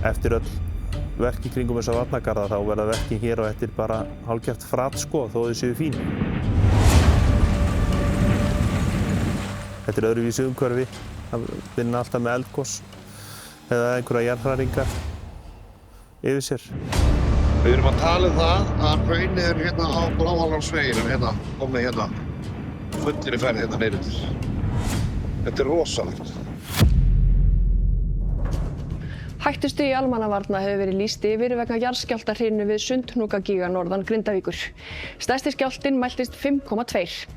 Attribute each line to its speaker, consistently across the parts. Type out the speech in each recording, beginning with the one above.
Speaker 1: eftir öll verk í kringum þessa varnargarða þá verða verkin hér og eftir bara hálfgert frat sko, þó þau séu fín. Þetta er öðruvísi umhverfi, það vinna alltaf með eldgos eða einhverja jarðhræringar yfir sér.
Speaker 2: Við erum að tala það að hraunið er hérna á Blávallarsveginum, komið hérna, fullir í ferð hérna neyrir. Þetta er rosalegt.
Speaker 3: Hættustigi almannavarna hefur verið lýst yfir vegna jarðskjálftahrinu við Sundhnúkagíga norðan Grindavíkur. Stærsti skjálftinn mæltist 5,2.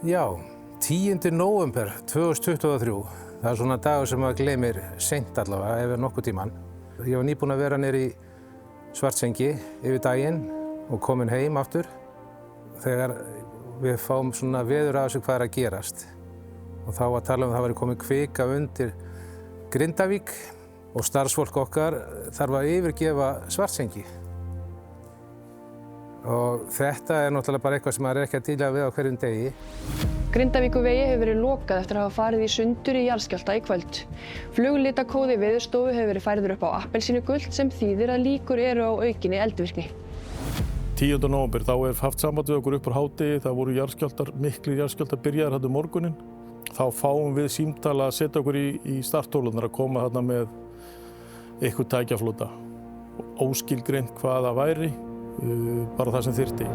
Speaker 4: Já, 10. nóvember 2023. Það er svona dagur sem maður gleymir seint allavega, ef nokkuð tímann. Ég var nýbúinn að vera niður í Svartsengi yfir daginn og kominn heim aftur. Þegar við fáum svona veður af þessu hvað er að gerast. Og þá var talað það væri komið kvika undir Grindavík og starfsfólk okkar þarf að yfirgefa Svartsengi. Og þetta er náttúrulega bara eitthvað sem maður er ekki að díla við á hverjum degi.
Speaker 3: Grindavíkurvegi hefur verið lokað eftir að hafa farið í sundur í jarðskjálfta í kvöld. Fluglitakóði Veðurstofu hefur verið færður upp á appelsínugult sem þýðir að líkur eru á aukinni eldvirkni.
Speaker 5: 10. nóvember þá er haft samband við okkur upp úr hádegi, það voru jarðskjálftar, miklir jarðskjálftar byrjaðir hérna morguninn. Þá fáum við símtala að setja okkur í starthólunar að koma hérna með eitthvað tækjaflota. Óskilgreint hvað það væri, bara það sem þyrfti.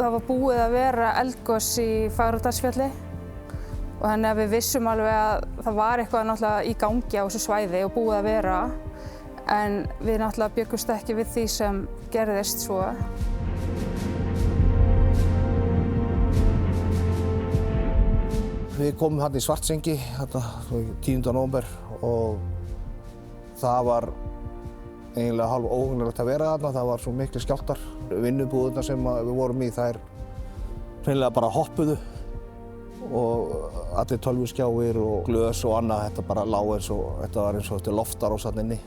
Speaker 6: Það var búið að vera eldgos í Fagradalsfjalli og þannig að við vissum alveg að það var eitthvað náttúrulega í gangi á þessu svæði og búið að vera en við náttúrulega bjuggumst ekki við því sem gerðist svo.
Speaker 7: Við komum hérna í Svartsengi 10. nóvember og það var eiginlega hálf óhugnanlegt að vera þarna, það var svo miklir skjálftar. Vinnubúðirnar sem við vorum í, þær hreinlega bara hoppuðu og allir tölvuskjáir og glös og annað, þetta bara lá þetta var eins og loftarás þarna inni.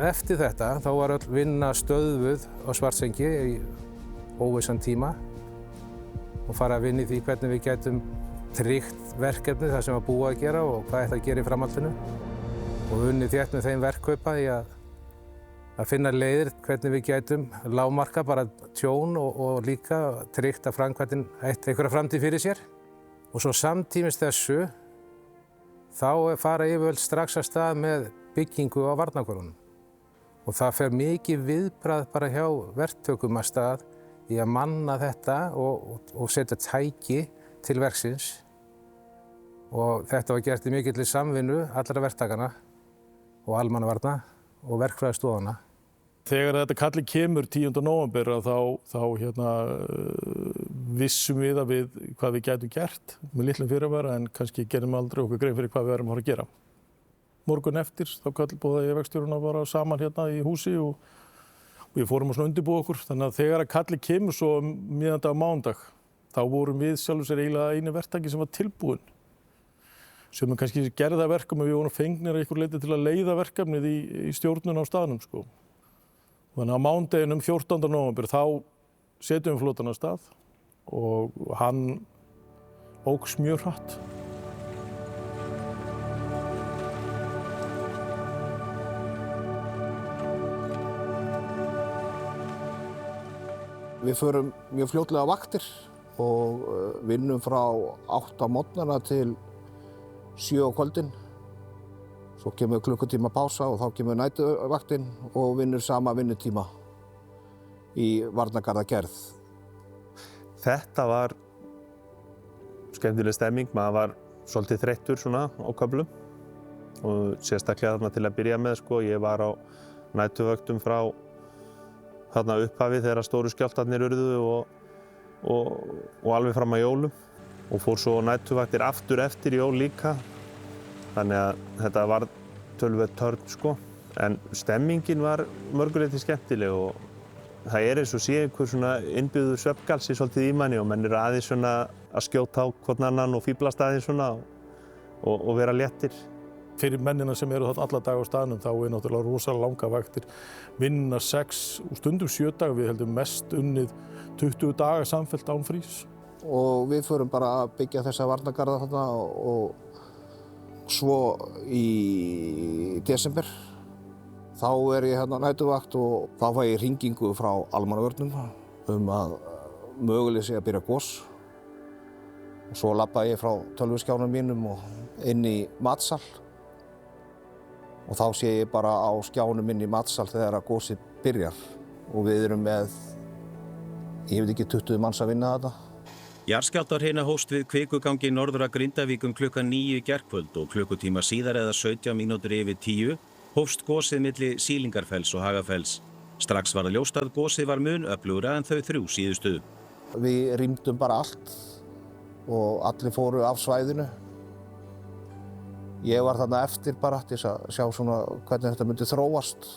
Speaker 4: Eftir þetta þá var öll vinna stöðvuð á Svartsengi í óvissan tíma og fara að vinna í því hvernig við gætum tryggt verkefnið það sem var búið að gera og hvað ætti að gera í framhaldinu og unnið þétt með þeim verkkaupa í að finna leiðir hvernig við gætum lágmarka bara tjón og líka tryggt að framkvæmdin ætti einhverja framtíð fyrir sér. Og svo samtímis þessu þá fara yfirvöld strax af stað með byggingu á varnargörðunum. Og það fer mikið viðbragð bara hjá verktökum af stað í að manna þetta og setja tæki til verksins. Og þetta var gert í mikilli samvinnu allra verktakana og almannavarna og verkfræðistofana.
Speaker 5: Þegar þetta kalli kemur 10. nóvember þá vissum við hvað við gætum gert með litlum fyrirvara en kannski gerðum aldrei okkur grein fyrir hvað við erum að fara að gera. Morgun eftir þá boðaði ég verkstjórana bara saman hérna í húsi og við fórum að undirbúa okkur. Þannig að þegar kalli kemur svo miðjandag á mánudag þá vorum við sjálfur sér eiginlega eini verktaki sem var tilbúinn. Sem kannski gerði það verkum að við vorum fengnir að einhver leyti til að leiða verkefnið í stjórnun á staðnum sko. Þannig að mánudeginum 14. nóvember þá setjum við flotann af stað og hann óx mjög hratt.
Speaker 7: Við förum mjög fljótlega á vaktir og vinnum frá 8 á morgnana til 7 á kvöldin. Svo kemur klukkutíma pása og þá kemur næturvaktinn og vinnur sama vinnutíma í varnargarðagerð.
Speaker 1: Þetta var skemmtileg stemming, maður var svolítið þreyttur svona á köflum og sérstaklega þarna til að byrja með sko. Ég var á næturvöktum frá þarna upphafi þegar stóru skjálftarnir urðu og alveg fram að jólum og fór svo næturvaktir aftur eftir jól líka. Þannig að þetta var töluvert törn sko, en stemmingin var mörguleyti skemmtileg og það er eins og sé einhver svona innbyggður svefngalsi svolítið í manni og menn eru aðeins svona að skjóta á hvorn annan og fíblast aðeins svona og vera léttir.
Speaker 5: fyrir mennina sem eru þarna alla daga á staðnum þá er náttúrulega rosalega langa vaktir. Vinna 6, stundum 7 daga, við heldum mest unnið 20 daga samfellt án frís.
Speaker 7: Og við förum bara að byggja þessa varnargarða þarna og svo í desember þá er ég hérna næturvakt og þá fæ ég hringingu frá almannavörnum að mögulega sé að byrja gos. Og svo labbaði ég frá tölvuskjánum mínum og inn í matsal. Og þá sé ég bara á skjánum inn í matsal þegar að gosið byrjar. Og við erum með, ég veit ekki, 20 manns að vinna þetta.
Speaker 8: Jarðskjálftahrina hófst við kvikugangi norður að Grindavík klukkan 9 í gærkvöld og klukkutíma síðar eða 17 mínútur yfir 10 hófst gosið milli Sýlingarfells og Hagafells. Strax var það ljóst að gosið var mun öflugra en þau 3 síðustu.
Speaker 7: Við rýmdum bara allt og allir fóru af svæðinu. Ég var þarna eftir bara til að sjá svona hvernig þetta myndi þróast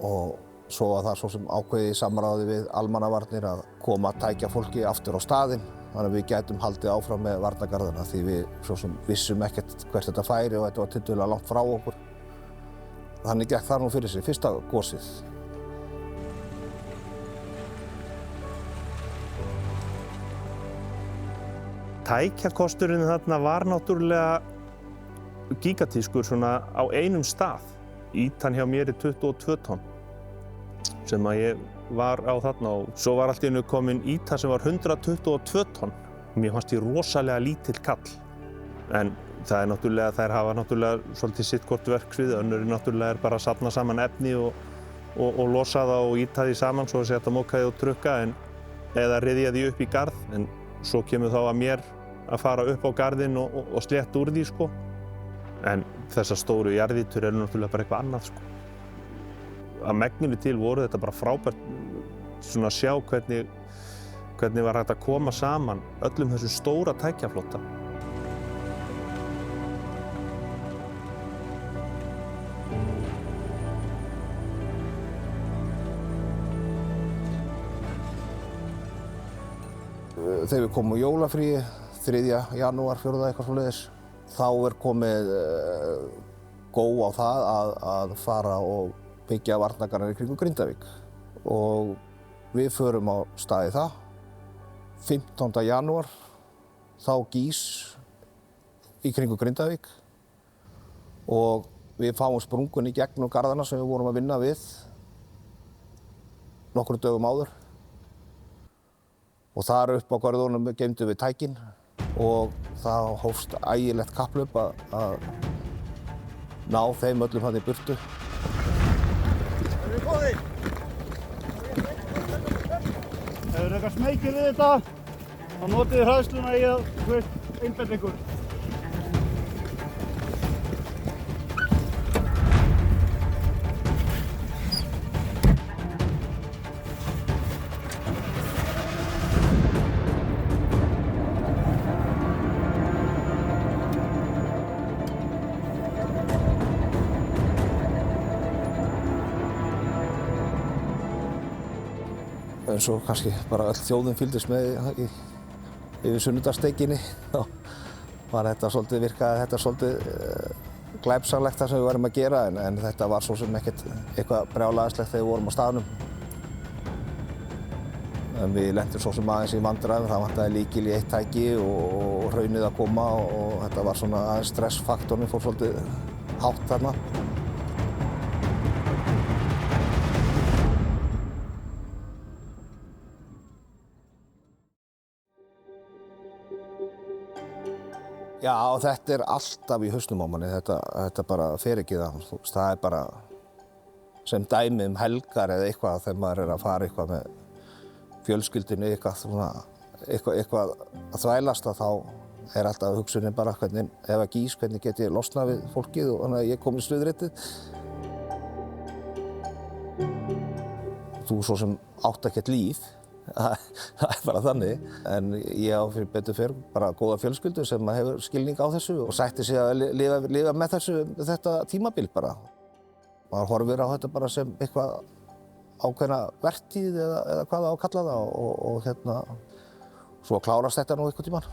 Speaker 7: og svo var það svo sem ákveðið í samráði við almannavarnir að koma að tækja fólki aftur á staðinn þannig að við gætum haldið áfram með varnargarðana því við svo sem vissum ekkert hvert þetta færi og þetta var tiltölulega langt frá okkur. Þannig gekk það nú fyrir sig, fyrsta gosið.
Speaker 1: Tækjakosturinn þarna var náttúrulega gigantískur svona á einum stað. Ítan hjá mér er 22 tonn sem að ég var á þarna og svo var allt í einu komin íta sem var 122 tonn. Mér fannst ég rosalega lítill kall. En það er náttúrulega, þær hafa náttúrulega svolítið sitt hvort verksvið, önnur náttúrulega er bara að safna saman efni og losa það og íta því saman svo að segja að móka því og trukka eða ryðja því upp í garð. En svo kemur þá að mér að fara upp á garðinn og slétta úr því sko. En þessar stóru jarðýtur eru náttúrulega bara eitthvað annað sko. Að megninu til voru þetta bara frábært svona að sjá hvernig var hægt að koma saman öllum þessum stóra tækjaflota.
Speaker 7: Þegar við komum á jólafríi, 3. janúar, 4. eitthvað svoleiðis, þá er komið gó á það að fara og byggja varnargarðana í kringum Grindavík. Og við förum á stað í það. 15. janúar, þá gís í kringum Grindavík og við fáum sprungun í gegnum garðana sem við vorum að vinna við nokkrum dögum áður. Og þar upp á garðunum geymdum við tækin og það hófst ægilegt kapphlaup að ná þeim öllum þarna í burtu.
Speaker 9: Erum við góðir? Ef þið eru eitthvað smeykir við þetta, þá notið þið hræðsluna í að einbetta ykkur.
Speaker 7: eins og kannski bara öll þjóðin fylgdist með yfir sunnudagssteikinni. Þá var þetta svolítið virkaði þetta svolítið glæpsamlegt það sem við varum að gera en þetta var svo sem ekkert eitthvað brjálæðislegt þegar við vorum á staðnum. En við lentum svo sem aðeins í vandræðum, það vantaði lykil í eitt tæki og hraunið að koma og þetta var svona aðeins stressfaktorinn fór svolítið hátt þarna. Já, þetta er alltaf í hausnum á manni, þetta bara fer ekki það. Það er bara sem dæmi helgar eða eitthvað þegar maður er að fara eitthvað með fjölskyldunni, eitthvað að þvælast þá er alltaf hugsunin bara hvernig, ef að gís, hvernig get ég losnað við fólkið og þannig að ég kom í stuðréttið. Þú svo sem átt ekkert líf. Það er bara þannig, en ég á fyrir betur fyrr bara góða fjölskyldu sem hefur skilning á þessu og sætti sig að lifa með þetta tímabil bara. Maður horfir á þetta bara sem eitthvað ákveðna vertíð eða hvað það á að kalla það og svo klárast þetta nú einhvern tímann.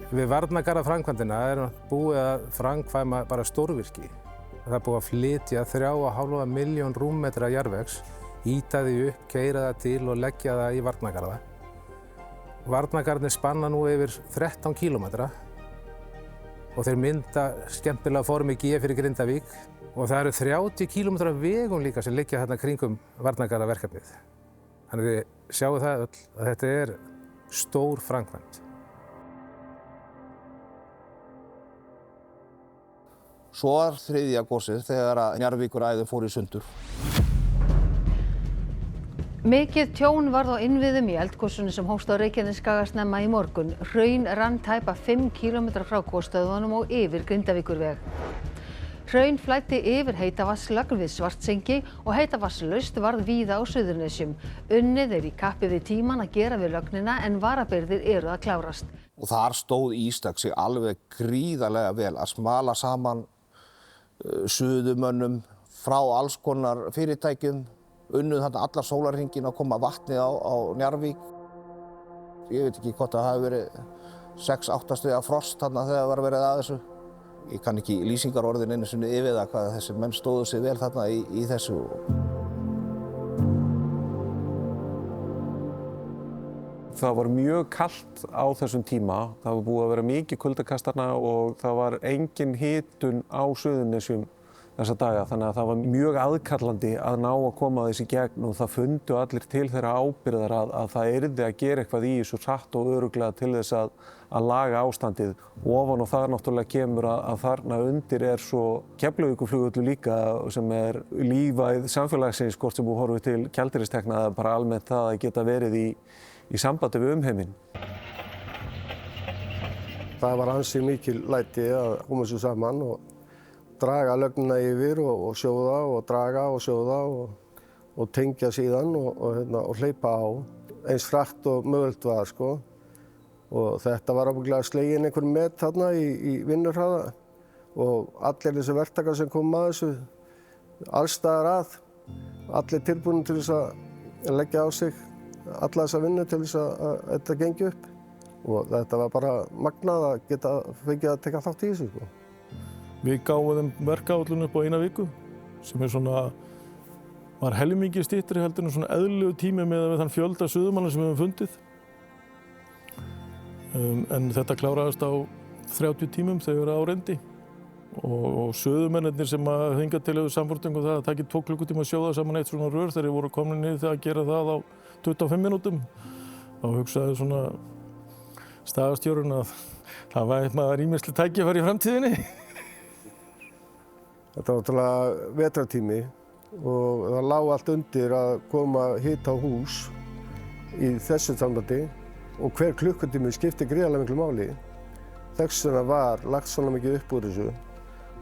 Speaker 4: Við varnargarðaframkvæmdina er búið að framkvæma bara stórvirki. Það er búið að flytja 3,5 milljón rúmmetra jarðvegs, ýta því upp, keyra það til og leggja það í varnargarða. Varnargarðarnir spanna nú yfir 13 kílómetra og þeir mynda skemmtilega formi G fyrir Grindavík og það eru 30 kílómetra vegum líka sem liggja þarna kringum varnargarðaverkefnið. Þannig að þið sjáu það öll að þetta er stór framkvæmd.
Speaker 7: Svo var þriðja gosið þegar að Njarðvíkuræðin fór í sundur.
Speaker 10: Mikið tjón varð á innviðum í eldgosinu sem hófst á Reykjanesskaga snemma í morgun. Hraun rann tæpa 5 kílómetra frá gosstöðvunum og yfir Grindavíkurveg. Hraun flæddi yfir heitavatnslögn við Svartsengi og heitavatnslaust varð víða á Suðurnesjum. Unnið er í kappi við tímann að gera við lögnina en varabirgðir eru að klárast.
Speaker 7: Og þar stóð Ístak sig alveg gríðarlega vel að smala saman suðumönnum frá alls konar fyrirtækjum, unnuð þarna allar sólarhringinn að koma vatni á Njarðvík. Ég veit ekki hvort það hafi verið 6-8 stiga frost þarna þegar var verið að þessu. Ég kann ekki lýsingarorðin einu sinni yfir það hvað þessi menn stóðu sig vel þarna í þessu.
Speaker 11: Það var mjög kalt á þessum tíma. Það var búið að vera mikið kuldakast þarna og það var engin hitun á Suðurnesjum þessa daga. Þannig að það var mjög aðkallandi að ná að koma þess í gegn og það fundu allir til þeirra ábyrgðar að það yrði að gera eitthvað í þessu hratt og örugglega til þess að laga ástandið. Ofan og það náttúrulega kemur að þarna undir er svo Keflavíkurflugvöllur líka sem er lífæð samfélagsins, hvort sem þú horfir til gjaldeyristekna eða bara almennt það að geta verið í sambandi við umheiminn.
Speaker 12: Það var ansi mikil læti að koma þessu saman og draga lögnina yfir og sjóða og draga og sjóða og tengja síðan og hleypa á eins hratt og mögulegt var sko. Og þetta var ábyggilega slegin einhver met þarna í vinnurhraða og allir þessi verktakar sem kom að þessu alls staðar að, allir tilbúin til þess að leggja á sig alla þessa vinnu til þess að þetta gengi upp og þetta var bara magnað að geta fengið að taka þátt í þessu sko.
Speaker 5: Við gáum þeim verkáætlun upp á 1 viku sem er svona, var helmingi styttri heldur en svona eðlilegu tími með þann fjölda suðumanna sem við höfum fundið. En þetta kláraðist á 30 tímum þegar við erum á reyndi og suðumennirnir sem að hingað til hefur samfórtingum það að það ekki 2 klukkutíma að sjóða saman eitt svona rör þegar þeir voru komin niður þegar að gera það á 25 mínútum. Þá hugsaði svona staðarstjórinn að það var ýmislega tækifæri í framtíðinni.
Speaker 12: Þetta var náttúrulega vetrartími og það lá allt undir að koma hita á hús í þessu sambandi og hver klukkutími skipti gríðarlega miklu máli. Þess vegna var lagt svona mikið upp úr þessu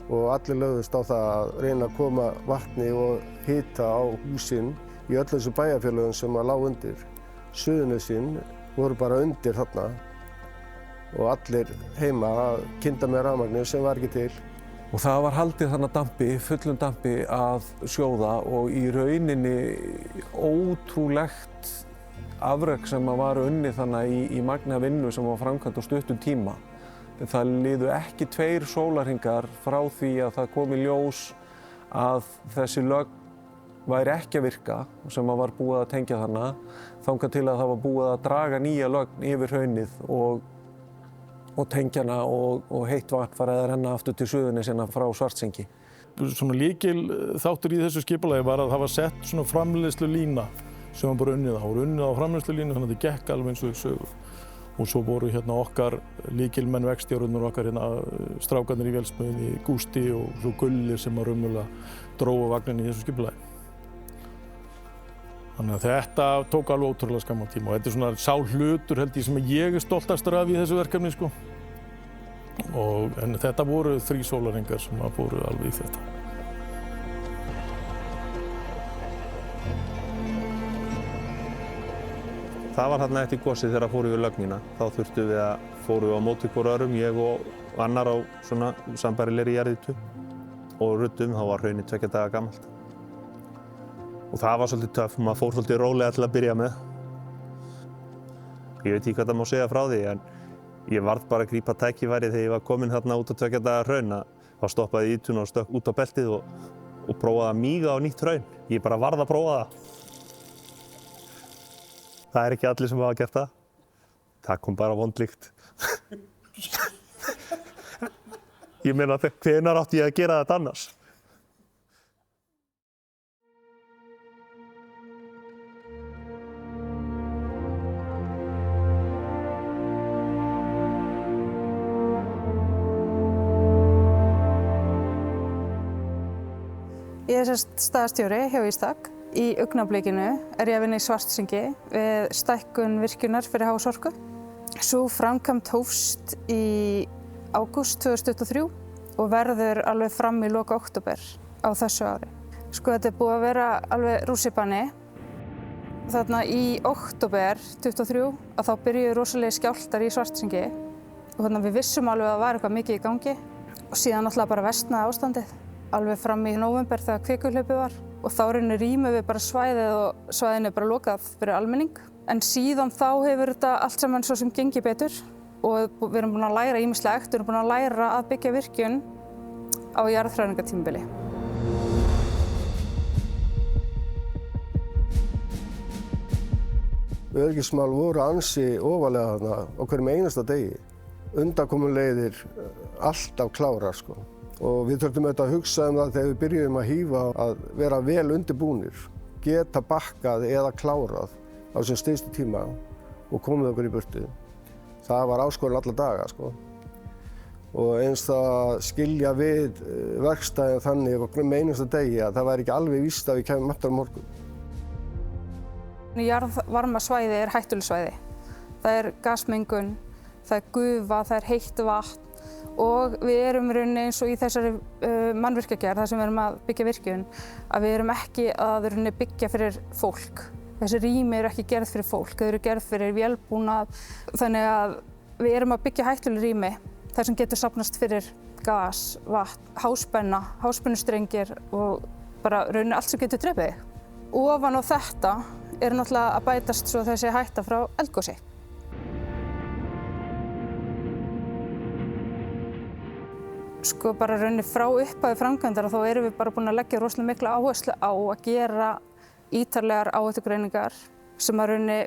Speaker 12: og allir lögðust á það að reyna að koma vatni og hita á húsin í öll þessu bæjarfélögum sem að lá undir. Suðurnesin voru bara undir þarna og allir heima að kynda með rafmagni sem var ekki til.
Speaker 11: Og það var haldið þarna dampi, fullum dampi að sjóða og í rauninni ótrúlegt afrek sem var unnið þannig í magna vinnu sem var framkvæmt á stuttum tíma. Það liðu ekki 2 sólarhringar frá því að það kom í ljós að þessi lögn væri ekki að virka sem var búið að tengja þarna þangað til að það var búið að draga nýja lögn yfir hraunið og tengja hana og heitt vatn farið að renna aftur til Suðurnesjanna frá Svartsengi.
Speaker 5: Svona lykil þáttur í þessu skipulagi var að það var sett svona framleiðslulína sem var bara unnið á. Það voru unnið á framleiðslulínu þannig að þetta gekk alveg eins og í sögu. Og svo voru hérna okkar lykilmenn verkstjórarnir okkar hérna strákarnir í vélsmiðjunni, Gústi og svo Gulli sem að raunverulega drógu vagninni í þessu skipulagi. Þannig að þetta tók alveg ótrúlega skamman tíma og þetta er svona sá hlutur held ég sem ég er stoltastur af í þessu verkefni sko. En þetta voru 3 sólarhringar sem að fóru alveg í þetta.
Speaker 1: Það var þarna eftir gosið þegar fórum við lögnina. Þá þurftum við að fórum við á móti hvor öðrum, ég og annar á svona sambærilegri jarðýtu og ruddum, þá var hraunið 2 daga gamalt. Og það var svolítið töff, maður fór svolítið rólega til að byrja með. Ég veit ekki hvað það má segja frá því, en Ég varð bara að grípa tækifærið þegar ég var kominn þarna út á 2 daga hraun þá stoppaði ég ítuna og stökk út á beltið og prófaði að míga á nýtt hraun. Ég bara varð að prófa það. Það er ekki allir sem hafa gert það. Það kom bara vond lykt. Ég meina, hvenær átti ég að gera þetta annars?
Speaker 6: Ég er staðarstjóri hjá Ístak. Í augnablikinu er ég að vinna í Svartsengi við stækkun virkjunar fyrir Hásorku. Sú framkvæmd hófst í ágúst 2023 og verður alveg fram í lok október á þessu ári. Sko þetta er búið að vera alveg rússíbani. Þarna í október 2023 að þá byrjuðu rosalegir skjálftar í Svartsengi og þannig að við vissum alveg að það var eitthvað mikið í gangi og síðan náttúrulega bara versnaði ástandið. Alveg fram í nóvember þegar kvikuhlaupið var og þá rýmum við bara svæðið og svæðinu er bara lokað fyrir almenning. En síðan þá hefur þetta allt saman svo sem gengið betur og við erum búin að læra ýmislegt, við erum búin að læra að byggja virkjun á jarðhræringartímabili.
Speaker 12: Öryggismál voru ansi ofarlega þarna á hverjum einasta degi. Undankomuleiðir alltaf klárar sko. Og við þurftum auðvitað að hugsa það þegar við byrjuðum að hífa að vera vel undirbúnir, geta bakkað eða klárað á þessum stystu tíma og komið okkur í burtu. Það var áskorun alla daga sko. Og eins það skilja við verkstæðin þannig á hverjum einasta degi að það væri ekki alveg víst að við kæmum aftur á morgun.
Speaker 6: Jarðvarmasvæði er hættuleg svæði. Það er gasmengun, það er gufa, það er heitt vatn. Og við erum í rauninni eins og í þessari mannvirkjagerð, þar sem við erum að byggja virkjun, að við erum ekki að byggja fyrir fólk. Þessi rými eru ekki gerð fyrir fólk, þau eru gerð fyrir vélbúnað. Þannig að við erum að byggja hættuleg rými, þar sem getur safnast fyrir gas, vatn, háspenna, háspennustrengir og bara rauninni allt sem getur drepið þig. Ofan á þetta er náttúrulega að bætast svo þessi hætta frá eldgosi. Sko bara rauninni frá upphafi framkvæmdar þá erum við bara búin að leggja rosalega mikla áherslu á að gera ítarlegar áhættugreiningar sem að rauninni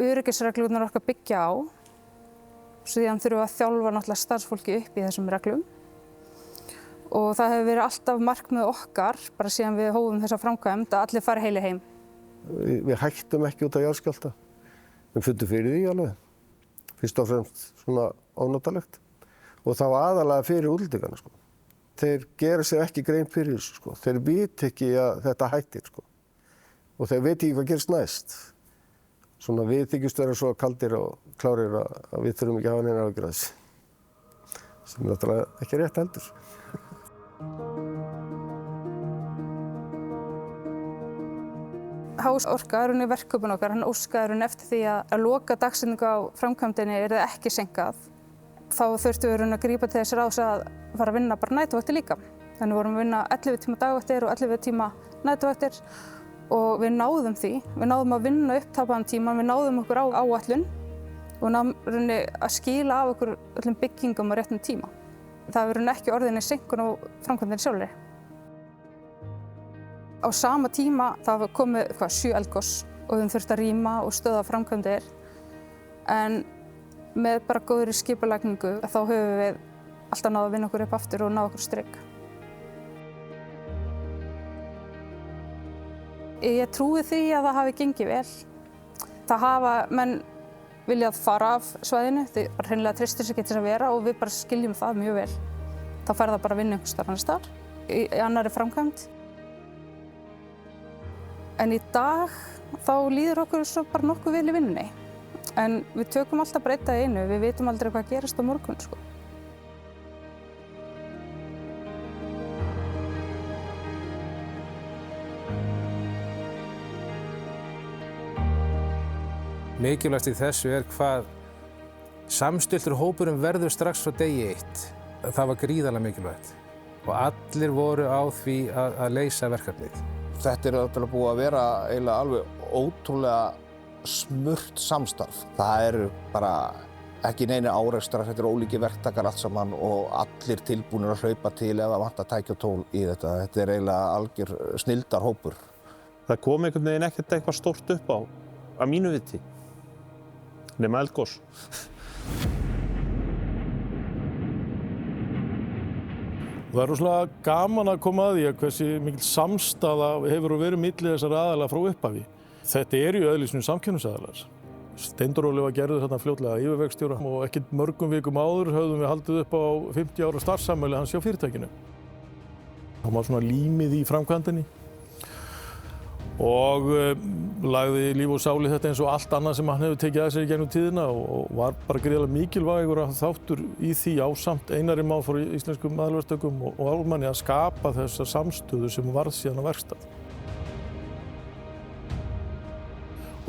Speaker 6: öryggisreglurnar okkar byggja á. Síðan þurfum við að þjálfa náttúrulega starfsfólki upp í þessum reglum. Og það hefur verið alltaf markmið okkar, bara síðan við hófum þessa framkvæmd, að allir fari heilir heim.
Speaker 12: Við hættum ekki út af jarðskjálfta. Við fundum fyrir því alveg. Fyrst og fremst svona ónotalegt. Og þá aðalega fyrir útlendingana sko. Þeir gera sér ekki grein fyrir þessu sko. Þeir vita ekki að þetta hættir sko. Og þeir veit ekki hvað gerist næst. Svona við þykjumst vera svo kaldir og klárir að við þurfum ekki að hafa neina áhyggjur af þessu. Sem er náttúrulega ekki rétt heldur.
Speaker 6: Hásorka er í verkefninu okkar, hann óskaði eftir því að loka dagsetningu á framkvæmdinni yrði ekki seinkað. Þá þurftum við að grípa til þess ráðs að fara að vinna bara næturvaktir líka. Þannig vorum við að vinna 11 tíma dagvaktir og 11 tíma næturvaktir og við náðum því. Við náðum að vinna upp tapaðan tíman, við náðum okkur á áætlun og náðum að skila af okkur öllum byggingum á réttum tíma. Það verður ekki orðinni seinkun á framkvæmdinni sjálfri. Á sama tíma það komið 7 eldgos og við þurftum að rýma og stöðva framkvæmdir. En með bara góðri skipulagningu þá höfum við alltaf náð að vinna okkur upp aftur og ná okkur strik. Ég trúi því að það hafi gengið vel. Það hafa menn viljað fara af svæðinu, þeir bara hreinlega treystir sig ekki til að vera og við bara skiljum það mjög vel. Þá fer það bara að vinna einhvers staðar annars staðar, í annarri framkvæmd. En í dag þá líður okkur svo bara nokkuð vel í vinnunni. En við tökum alltaf bara einn dag í einu, við vitum aldrei hvað gerist á morgun sko.
Speaker 4: Mikilvægast í þessu er hvað samstilltur hópurinn verður strax frá degi 1. Það var gríðarlega mikilvægt og allir voru á því að leysa verkefnið.
Speaker 7: Þetta er náttúrulega búið að vera eiginlega alveg ótrúlega smurt samstarf. Það eru bara ekki neini árekstrar, þetta ólíkir verktakar allt saman og allir tilbúnir að hlaupa til ef það vantar tæki og tól í þetta. Þetta eiginlega algjör snilldarhópur.
Speaker 1: Það kom einhvern veginn ekkert eitthvað stórt upp á mínu viti, nema eldgos.
Speaker 5: Það rosalega gaman að koma að því að hversu mikil samstaða hefur verið milli þessara aðala frá upphafi. Þetta í eðlisínu samkeppnisaðilar. Steindór Óli var gerður þarna fljótlega yfirverkstjóra og ekkert mörgum vikum áður höfðum við haldið upp á 50 ára starfsafmæli hans hjá fyrirtækinu. Það var svona límið í framkvæmdinni og lagði líf og sál í þetta eins og allt annað sem hann hefur tekið að sér í gegnum tíðina og var bara gríðarlega mikilvægur þáttur í því ásamt Einari Má frá Íslenskum Maðurverktökum og Ármanni að skapa þessa samstöðu sem varð síðan á verkstað.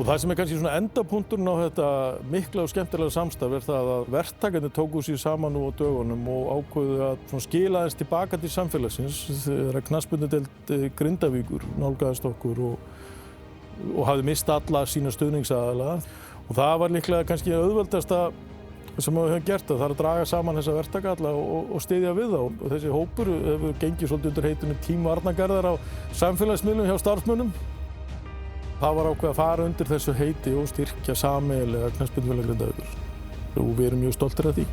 Speaker 5: Og það sem kannski svona endapunkturinn á þetta mikla og skemmtilega samstarf það að verktakarnir tóku sig saman nú á dögunum og ákveðu að skila aðeins tilbaka til samfélagsins þegar knattspyrnudeild Grindavíkur nálgaðist okkur og hafði mistað alla sína stuðningsaðila. Og það var líklega kannski auðveldasta sem við höfum gert, það er að draga saman þessa verktakalla og styðja við þá. Og þessi hópur hefur gengið svolítið undir heitinu Tím Varnargarðar á samfélagsmiðlum hjá starfsmönnum. Það var ákveðið að fara undir þessu heiti og styrkja sameiginlega knattspyrnufélag Grindavíkur og við erum mjög stoltir af því.